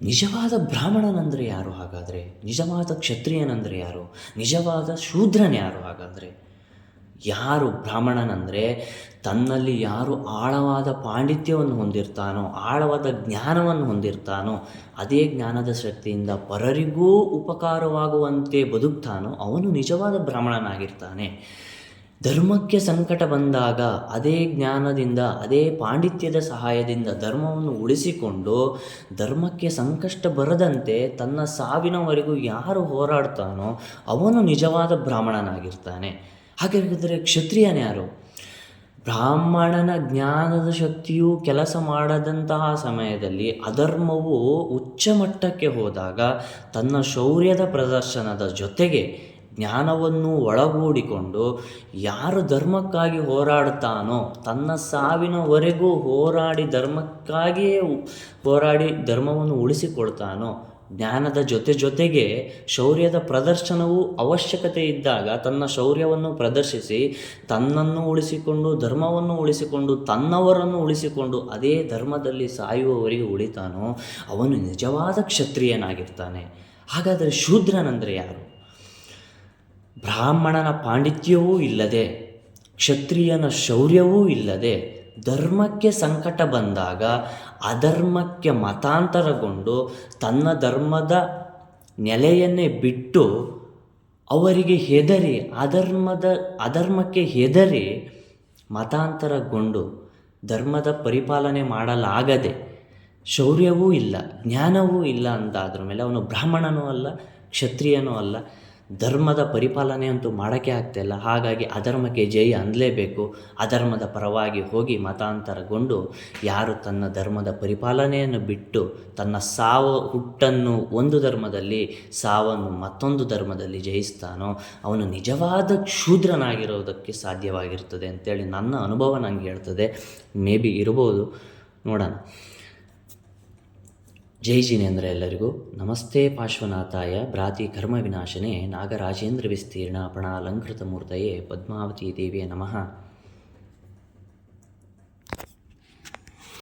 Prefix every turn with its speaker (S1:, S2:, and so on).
S1: ನಿಜವಾದ ಬ್ರಾಹ್ಮಣನಂದರೆ ಯಾರು ಹಾಗಾದರೆ? ನಿಜವಾದ ಕ್ಷತ್ರಿಯನಂದರೆ ಯಾರು? ನಿಜವಾದ ಶೂದ್ರನ ಯಾರು ಹಾಗಾದರೆ? ಯಾರು ಬ್ರಾಹ್ಮಣನಂದರೆ ತನ್ನಲ್ಲಿ ಯಾರು ಆಳವಾದ ಪಾಂಡಿತ್ಯವನ್ನು ಹೊಂದಿರ್ತಾನೋ, ಆಳವಾದ ಜ್ಞಾನವನ್ನು ಹೊಂದಿರ್ತಾನೋ, ಅದೇ ಜ್ಞಾನದ ಶಕ್ತಿಯಿಂದ ಪರರಿಗೂ ಉಪಕಾರವಾಗುವಂತೆ ಬದುಕ್ತಾನೋ ಅವನು ನಿಜವಾದ ಬ್ರಾಹ್ಮಣನಾಗಿರ್ತಾನೆ. ಧರ್ಮಕ್ಕೆ ಸಂಕಟ ಬಂದಾಗ ಅದೇ ಜ್ಞಾನದಿಂದ, ಅದೇ ಪಾಂಡಿತ್ಯದ ಸಹಾಯದಿಂದ ಧರ್ಮವನ್ನು ಉಳಿಸಿಕೊಂಡು, ಧರ್ಮಕ್ಕೆ ಸಂಕಷ್ಟ ಬರದಂತೆ ತನ್ನ ಸಾವಿನವರೆಗೂ ಯಾರು ಹೋರಾಡ್ತಾನೋ ಅವನು ನಿಜವಾದ ಬ್ರಾಹ್ಮಣನಾಗಿರ್ತಾನೆ. ಹಾಗಾದರೆ ಕ್ಷತ್ರಿಯನ್ಯಾರು? ಬ್ರಾಹ್ಮಣನ ಜ್ಞಾನದ ಶಕ್ತಿಯು ಕೆಲಸ ಮಾಡದಂತಹ ಸಮಯದಲ್ಲಿ ಅಧರ್ಮವು ಉಚ್ಚ ಮಟ್ಟಕ್ಕೆ ಹೋದಾಗ ತನ್ನ ಶೌರ್ಯದ ಪ್ರದರ್ಶನದ ಜೊತೆಗೆ ಜ್ಞಾನವನ್ನು ಒಳಗೂಡಿಕೊಂಡು ಯಾರು ಧರ್ಮಕ್ಕಾಗಿ ಹೋರಾಡ್ತಾನೋ, ತನ್ನ ಸಾವಿನವರೆಗೂ ಹೋರಾಡಿ ಧರ್ಮಕ್ಕಾಗಿಯೇ ಹೋರಾಡಿ ಧರ್ಮವನ್ನು ಉಳಿಸಿಕೊಳ್ತಾನೋ, ಜ್ಞಾನದ ಜೊತೆಗೆ ಶೌರ್ಯದ ಪ್ರದರ್ಶನವು ಅವಶ್ಯಕತೆ ಇದ್ದಾಗ ತನ್ನ ಶೌರ್ಯವನ್ನು ಪ್ರದರ್ಶಿಸಿ ತನ್ನನ್ನು ಉಳಿಸಿಕೊಂಡು, ಧರ್ಮವನ್ನು ಉಳಿಸಿಕೊಂಡು, ತನ್ನವರನ್ನು ಉಳಿಸಿಕೊಂಡು ಅದೇ ಧರ್ಮದಲ್ಲಿ ಸಾಯುವವರೆಗೆ ಉಳಿತಾನೋ ಅವನು ನಿಜವಾದ ಕ್ಷತ್ರಿಯನಾಗಿರ್ತಾನೆ. ಹಾಗಾದರೆ ಶೂದ್ರನಂದರೆ ಯಾರು? ಬ್ರಾಹ್ಮಣನ ಪಾಂಡಿತ್ಯವೂ ಇಲ್ಲದೆ, ಕ್ಷತ್ರಿಯನ ಶೌರ್ಯವೂ ಇಲ್ಲದೆ, ಧರ್ಮಕ್ಕೆ ಸಂಕಟ ಬಂದಾಗ ಅಧರ್ಮಕ್ಕೆ ಮತಾಂತರಗೊಂಡು ತನ್ನ ಧರ್ಮದ ನೆಲೆಯನ್ನೇ ಬಿಟ್ಟು ಅವರಿಗೆ ಹೆದರಿ, ಅಧರ್ಮಕ್ಕೆ ಹೆದರಿ ಮತಾಂತರಗೊಂಡು ಧರ್ಮದ ಪರಿಪಾಲನೆ ಮಾಡಲಾಗದೆ, ಶೌರ್ಯವೂ ಇಲ್ಲ, ಜ್ಞಾನವೂ ಇಲ್ಲ ಅಂತಾದ್ರ ಮೇಲೆ ಅವನು ಬ್ರಾಹ್ಮಣನೂ ಅಲ್ಲ, ಕ್ಷತ್ರಿಯನೂ ಅಲ್ಲ. ಧರ್ಮದ ಪರಿಪಾಲನೆ ಅಂತೂ ಮಾಡೋಕ್ಕೆ ಆಗ್ತಾಯಿಲ್ಲ. ಹಾಗಾಗಿ ಅಧರ್ಮಕ್ಕೆ ಜಯ ಅನ್ನಲೇಬೇಕು. ಅಧರ್ಮದ ಪರವಾಗಿ ಹೋಗಿ ಮತಾಂತರಗೊಂಡು ಯಾರು ತನ್ನ ಧರ್ಮದ ಪರಿಪಾಲನೆಯನ್ನು ಬಿಟ್ಟು ತನ್ನ ಹುಟ್ಟನ್ನು ಒಂದು ಧರ್ಮದಲ್ಲಿ, ಸಾವನ್ನು ಮತ್ತೊಂದು ಧರ್ಮದಲ್ಲಿ ಜಯಿಸ್ತಾನೋ ಅವನು ನಿಜವಾದ ಶೂದ್ರನಾಗಿರೋದಕ್ಕೆ ಸಾಧ್ಯವಾಗಿರ್ತದೆ ಅಂತೇಳಿ ನನ್ನ ಅನುಭವ ನನಗೆ ಹೇಳ್ತದೆ. ಮೇ ಬಿ ಇರ್ಬೋದು, ನೋಡೋಣ. ಜೈ ಜಿನೇಂದ್ರ ಎಲ್ಲರಿಗೂ. ನಮಸ್ತೆ ಪಾರ್ಶ್ವನಾಥಾಯ ಭ್ರಾತಿ ಕರ್ಮ ವಿನಾಶನೆ ನಾಗರಾಜೇಂದ್ರ ವಿಸ್ತೀರ್ಣ ಪಣಾಲಂಕೃತ ಮೂರ್ತಯೇ ಪದ್ಮಾವತಿ ದೇವಿಯ ನಮಃ.